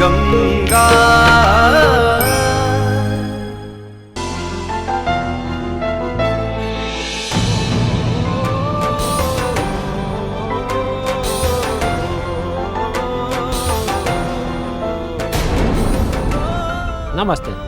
गंगा। नमस्ते।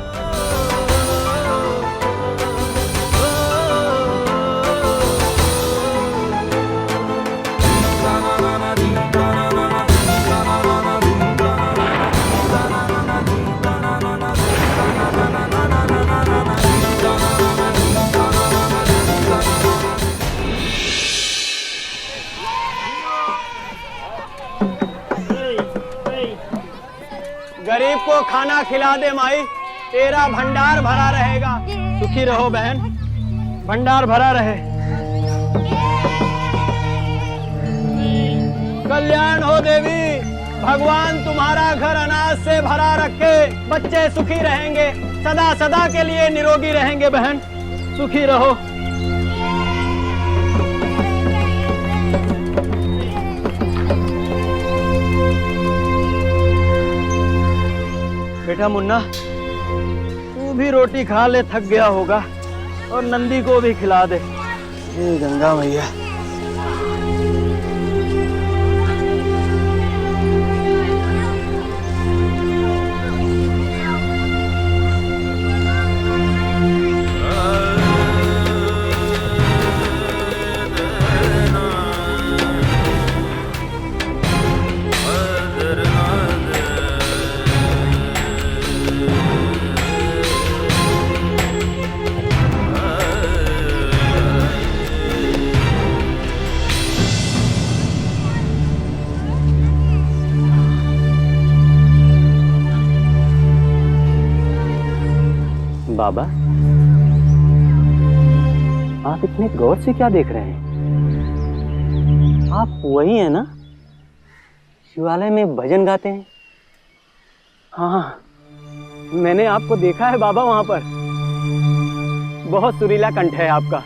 गरीब को खाना खिला दे माई, तेरा भंडार भरा रहेगा। सुखी रहो बहन, भंडार भरा रहे। कल्याण हो देवी, भगवान तुम्हारा घर अनाज से भरा रखे। बच्चे सुखी रहेंगे, सदा सदा के लिए निरोगी रहेंगे। बहन सुखी रहो। बेटा मुन्ना, तू भी रोटी खा ले, थक गया होगा, और नंदी को भी खिला दे। ये गंगा मैया। बाबा, आप इतने गौर से क्या देख रहे हैं? आप वही हैं ना, शिवालय में भजन गाते हैं? हाँ, मैंने आपको देखा है बाबा वहां पर। बहुत सुरीला कंठ है आपका,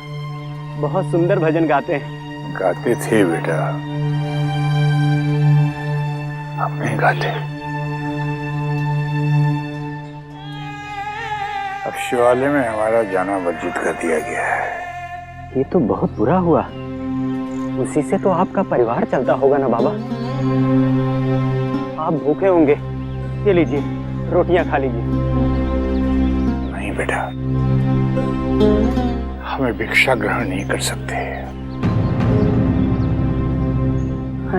बहुत सुंदर भजन गाते हैं। गाते थे बेटा, अब नहीं गाते। अब शिवालय में हमारा जाना वर्जित कर दिया गया है। ये तो बहुत बुरा हुआ। उसी से तो आपका परिवार चलता होगा ना बाबा। आप भूखे होंगे, ये लीजिए, रोटियां खा लीजिए। नहीं बेटा, हमें भिक्षा ग्रहण नहीं कर सकते।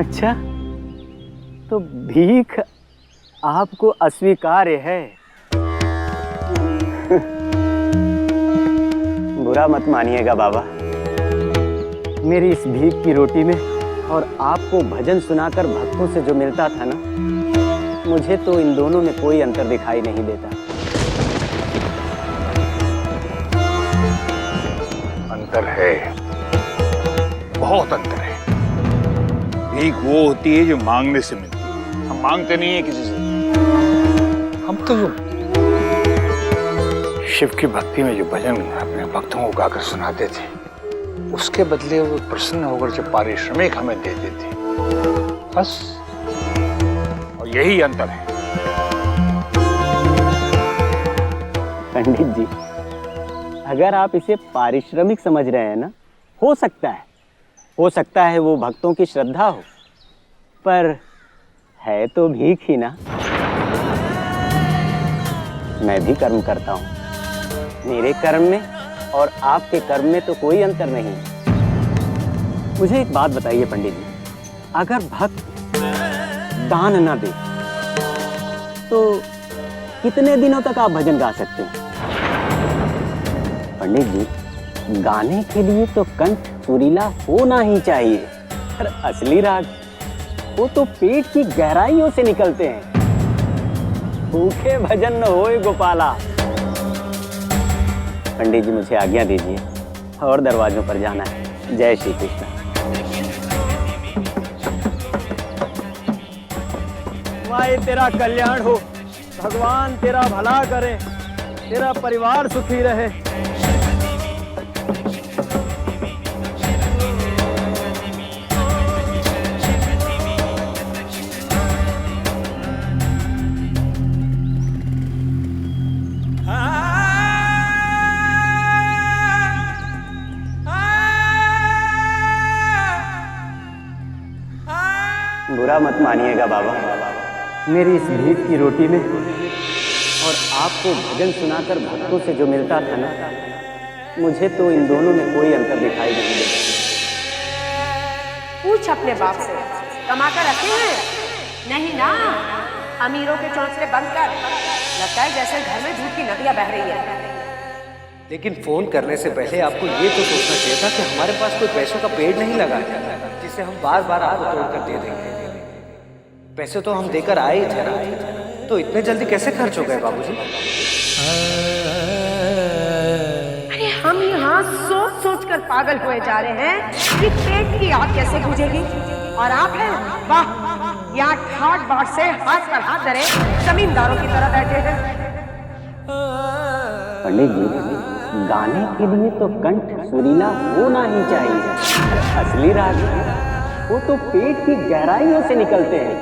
अच्छा, तो भीख आपको अस्वीकार्य है? बुरा मत मानिएगा बाबा, मेरी इस भीख की रोटी में और आपको भजन सुनाकर भक्तों से जो मिलता था ना, मुझे तो इन दोनों में कोई अंतर दिखाई नहीं देता। अंतर है, बहुत अंतर है। भीख वो होती है जो मांगने से मिलती है। हम मांगते नहीं है किसी से। हम तो शिव की भक्ति में जो भजन अपने भक्तों को गाकर सुनाते थे, उसके बदले वो प्रसन्न होकर जो पारिश्रमिक हमें देते थे, बस। और यही अंतर है। पंडित जी, अगर आप इसे पारिश्रमिक समझ रहे हैं ना, हो सकता है वो भक्तों की श्रद्धा हो, पर है तो भीख ही ना। मैं भी कर्म करता हूँ, मेरे कर्म में और आपके कर्म में तो कोई अंतर नहीं। मुझे एक बात बताइए पंडित जी, अगर भक्त दान न दे तो कितने दिनों तक आप भजन गा सकते हैं? पंडित जी, गाने के लिए तो कंठ सुरीला होना ही चाहिए, पर असली राग वो तो पेट की गहराइयों से निकलते हैं। भूखे भजन न होए गोपाला। पंडित जी, मुझे आज्ञा दीजिए, और दरवाजों पर जाना है। जय श्री कृष्ण। माए तेरा कल्याण हो, भगवान तेरा भला करे, तेरा परिवार सुखी रहे। मत मानिएगा बाबा। मेरी इस भीख की रोटी में और आपको भजन सुनाकर भक्तों से जो मिलता था ना, मुझे तो इन दोनों में कोई अंतर दिखाई नहीं देता। पूछ अपने बाप से, कमा कर रखे हैं? नहीं ना, अमीरों के चौंसले बंद कर। लगता है जैसे घर में दूध की नदियां बह रही है। लेकिन फोन करने से पहले आपको ये तो सोचना चाहिए था कि हमारे पास कोई पैसों का पेड़ नहीं लगा है जिसे हम बार बार आपको तोड़ कर दे देंगे। पैसे तो हम देकर आए ही थे ना, तो इतने जल्दी कैसे खर्च हो गए बाबूजी? अरे हम यहाँ सोच सोच कर पागल हुए जा रहे हैं कि पेट की आग कैसे बुझेगी, और आप हैं वाह, यहाँ ठाट बाट से हाथ पर हाथ धरे जमींदारों की तरह बैठे हैं। पंडित जी, गाने के लिए तो कंठ सुरीला होना ही चाहिए। असली राग वो तो पेट की गहराइयों से निकलते हैं।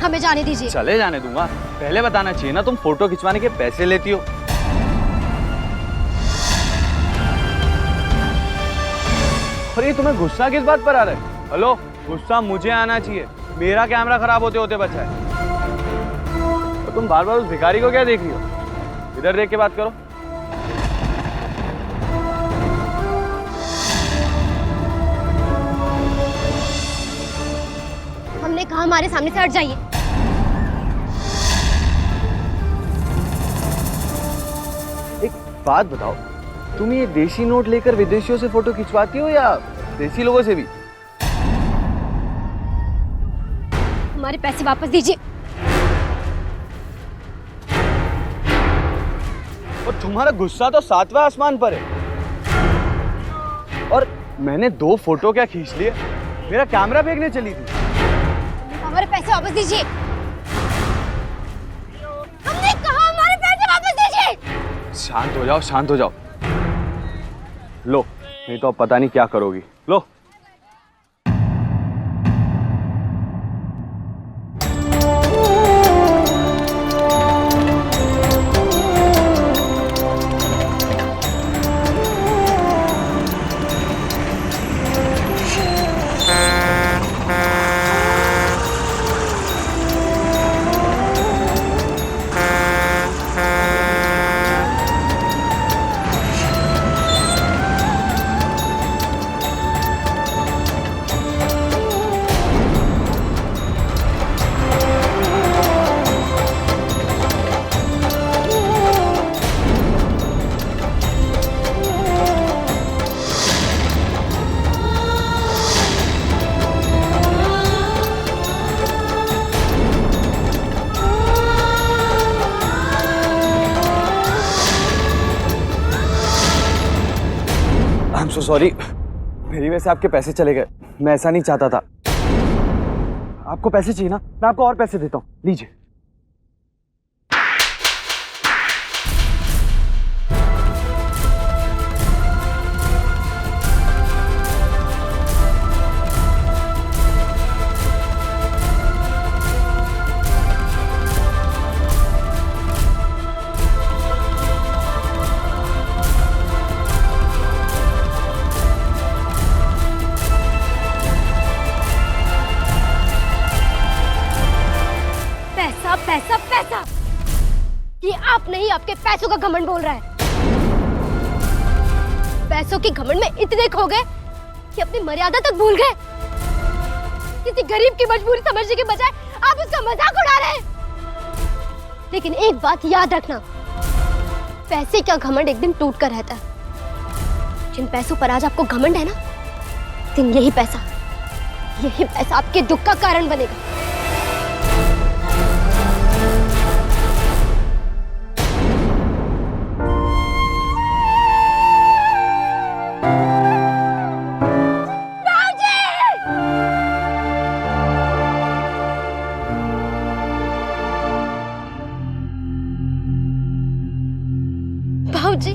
हमें जाने दीजिए। चले जाने दूंगा, पहले बताना चाहिए ना तुम फोटो खिंचवाने के पैसे लेती हो। और ये तुम्हें गुस्सा किस बात पर आ रहा है? हेलो, गुस्सा मुझे आना चाहिए, मेरा कैमरा खराब होते होते बचा है। तो तुम बार बार उस भिखारी को क्या देख रही हो? इधर देख के बात करो। हमने कहा हमारे सामने से हट जाइए। एक बात बताओ, तुम ये देशी नोट लेकर विदेशियों से फोटो खिंचवाती हो या देसी लोगों से भी? हमारे पैसे वापस दीजिए। और तुम्हारा गुस्सा तो 7वें आसमान पर है। और मैंने 2 फोटो क्या खींच लिए, मेरा कैमरा फेंकने चली थी। हमारे पैसे वापस दीजिए। हमने कहा हमारे पैसे वापस दीजिए। शांत हो जाओ, शांत हो जाओ। लो, नहीं तो अब पता नहीं क्या करोगी। लो। I'm so sorry. मेरी वजह से आपके पैसे चले गए। मैं ऐसा नहीं चाहता था। आपको पैसे चाहिए ना? मैं आपको और पैसे देता हूँ। लीजिए। पैसा पैसा, ये आप नहीं, आपके पैसों का घमंड बोल रहा है। पैसों के घमंड में इतने खो गए कि अपनी मर्यादा तक भूल गए। किसी गरीब की मजबूरी समझने के बजाय आप उसका मजाक उड़ा रहे हैं। लेकिन एक बात याद रखना, पैसे का घमंड एक दिन टूट कर रहता है। जिन पैसों पर आज आपको घमंड है ना, दिन यही पैसा आपके दुख का कारण बनेगा। भाऊजी,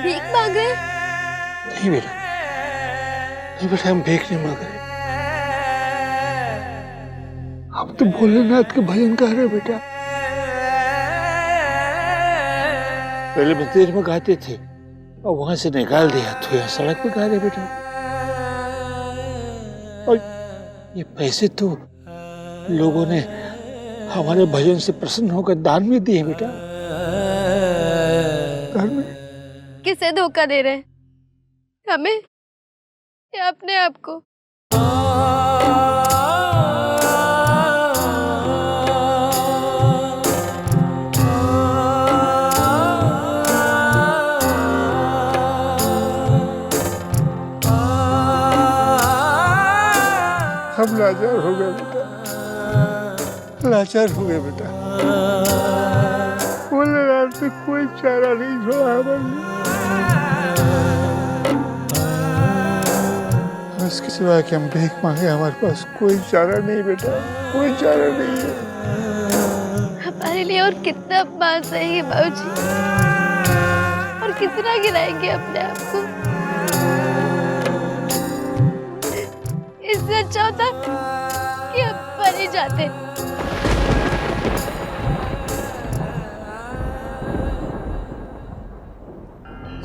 भीख मांग रहे? नहीं बेटा, हम भीख नहीं मांग रहे। हम तो भोलेनाथ के भजन गा रहे बेटा। पहले मंदिर में गाते थे और वहां से निकाल दिया तो यहाँ सड़क पे गा रहे बेटा। और ये पैसे तो लोगों ने हमारे भजन से प्रसन्न होकर दान में दिए बेटा। किसे धोखा दे रहे हैं? हमें या अपने आप को? हम लाचार हो गए बेटा, लाचार हो गए बेटा। भोलेनाथ से कोई चारा नहीं छोड़ा हमारे। इसके सिवा कि हम भीख मांगे, हमारे पास कोई चारा नहीं बेटा, कोई चारा नहीं है। हमारे लिए और कितना अपमान सहेंगे बाबूजी, और कितना गिराएंगे अपने आप को। इससे अच्छा होता कि हम मर ही जाते।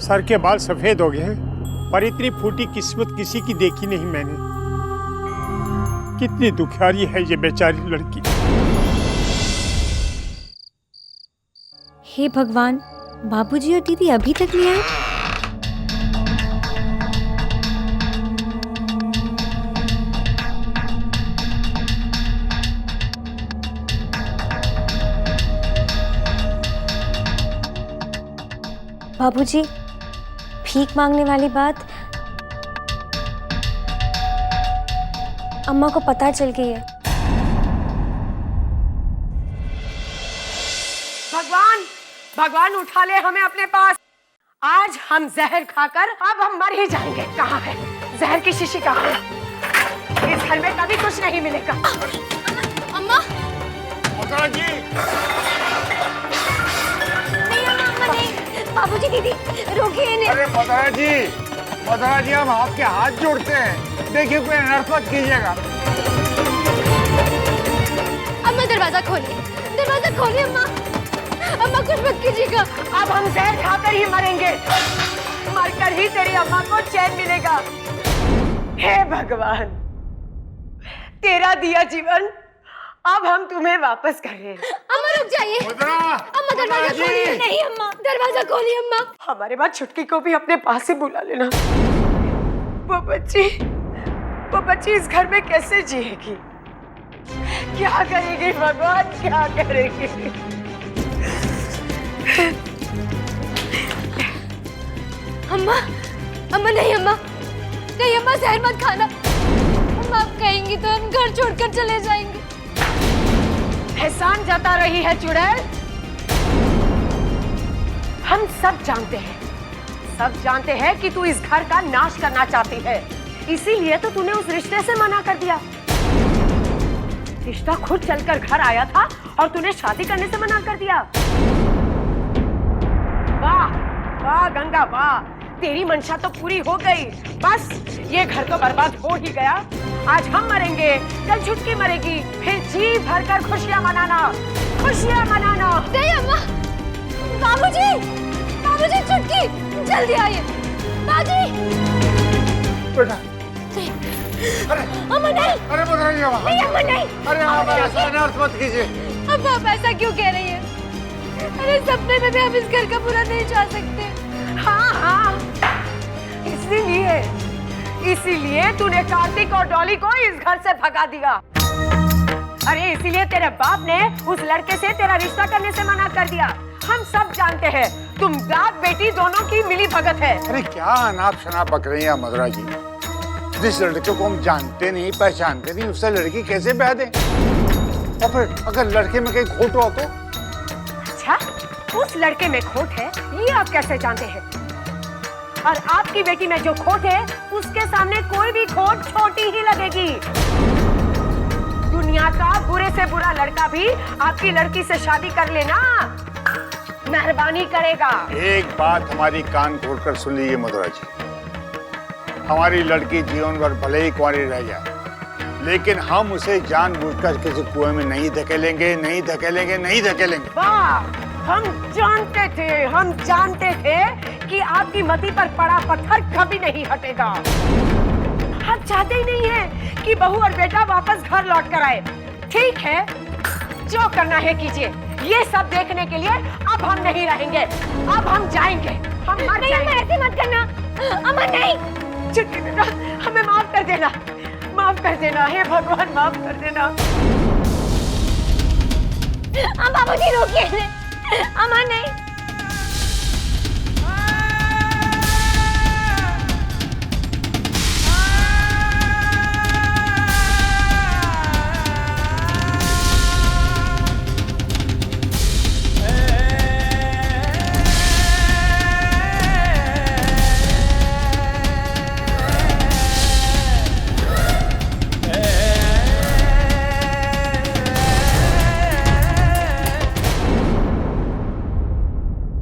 सर के बाल सफेद हो गए, पर इतनी फूटी किस्मत किसी की देखी नहीं मैंने। कितनी दुखियारी है ये बेचारी लड़की। हे भगवान, बाबूजी और दीदी अभी तक नहीं आए। बाबूजी, भीख मांगने वाली बात अम्मा को पता चल गई है। भगवान उठा ले हमें अपने पास। आज हम जहर खाकर अब हम मर ही जाएंगे। कहाँ है जहर की शीशी? कहाँ है? इस घर में कभी कुछ नहीं मिलेगा। अम्मा, जी। बाबूजी, दीदी रोकिए इन्हें। अरे मदरा जी, हम आपके हाथ जोड़ते हैं, देखिए कोई अनर्थ मत कीजिएगा। अम्मा दरवाजा खोलिए, अम्मा कुछ मत कीजिएगा। अब हम जहर खाकर ही मरेंगे, मरकर ही तेरी अम्मा को चैन मिलेगा। हे भगवान, तेरा दिया जीवन अब हम तुम्हें वापस कर रहे हैं। अम्मा रुक जाइए। अम्मा दरवाजा खोलिए। नहीं अम्मा, दरवाजा खोलिए अम्मा। हमारे बाद छुटकी को भी अपने पास से बुला लेना। वो बच्ची इस घर में कैसे जिएगी? क्या करेगी भगवान, क्या करेगी? अम्मा, अम्मा नहीं अम्मा, नहीं अम्मा जहर मत खाना। अम्मा आप कहेंगी तो हम घर छोड़कर चले जाएंगे। एहसान जता रही है चुड़ैल। हम सब जानते हैं कि तू इस घर का नाश करना चाहती है, इसीलिए तो तूने उस रिश्ते से मना कर दिया। रिश्ता खुद चलकर घर आया था और तूने शादी करने से मना कर दिया। वाह वाह गंगा वाह, तेरी मंशा तो पूरी हो गई। बस ये घर तो बर्बाद हो ही गया। आज हम मरेंगे, कल छुटकी मरेगी, फिर जी भरकर खुशियां मनाना, खुशियां मनाना। नहीं अम्मा, बाबूजी, बाबूजी छुटकी, जल्दी आइए। बाजी, बेटा, अम्मा नहीं, अरे मदरा जी, नहीं अम्मा नहीं। अरे आप ऐसा अनर्थ मत कीजिए। अब आप ऐसा क्यों कह रही हैं? अरे सपने में भी हम इस घर का बुरा नहीं चाह सकते। हाँ हाँ, इसीलिए तूने कार्तिक और डॉली को इस घर से भगा दिया। अरे इसीलिए तेरे बाप ने उस लड़के से तेरा रिश्ता करने से मना कर दिया। हम सब जानते हैं तुम बाप बेटी दोनों की मिली भगत है। अरे क्या अनाप शनाप बक रही हैं मदरा जी? जिस लड़के को हम जानते नहीं पहचानते नहीं उससे लड़की कैसे ब्याह दें? और फिर अगर लड़के में कहीं खोट हो तो? अच्छा, उस लड़के में खोट है ये आप कैसे जानते हैं? और आपकी बेटी में जो खोट है उसके सामने कोई भी खोट छोटी ही लगेगी। दुनिया का बुरे से बुरा लड़का भी आपकी लड़की से शादी कर लेना मेहरबानी करेगा। एक बात हमारी कान खोलकर सुन लीजिए मधुरा जी, हमारी लड़की जीवन भर भले ही कुंवारी रह जाए, लेकिन हम उसे जानबूझकर किसी कुएं में नहीं धकेलेंगे, नहीं धकेलेंगे, नहीं धकेलेंगे। वाह, हम जानते थे कि आपकी मति पर पड़ा पत्थर कभी नहीं हटेगा। हम चाहते ही नहीं है कि बहू और बेटा वापस घर लौट कर आए। ठीक है, जो करना है कीजिए। ये सब देखने के लिए अब हम नहीं रहेंगे, अब हम जाएंगे, हम मर जाएंगे। ऐसे मत करना अम्मा, नहीं। छुट्टी बेटा, हमें माफ कर देना, माफ कर देना, हे भगवान माफ कर देना। बाबूजी रोकिए, अम्मा नहीं।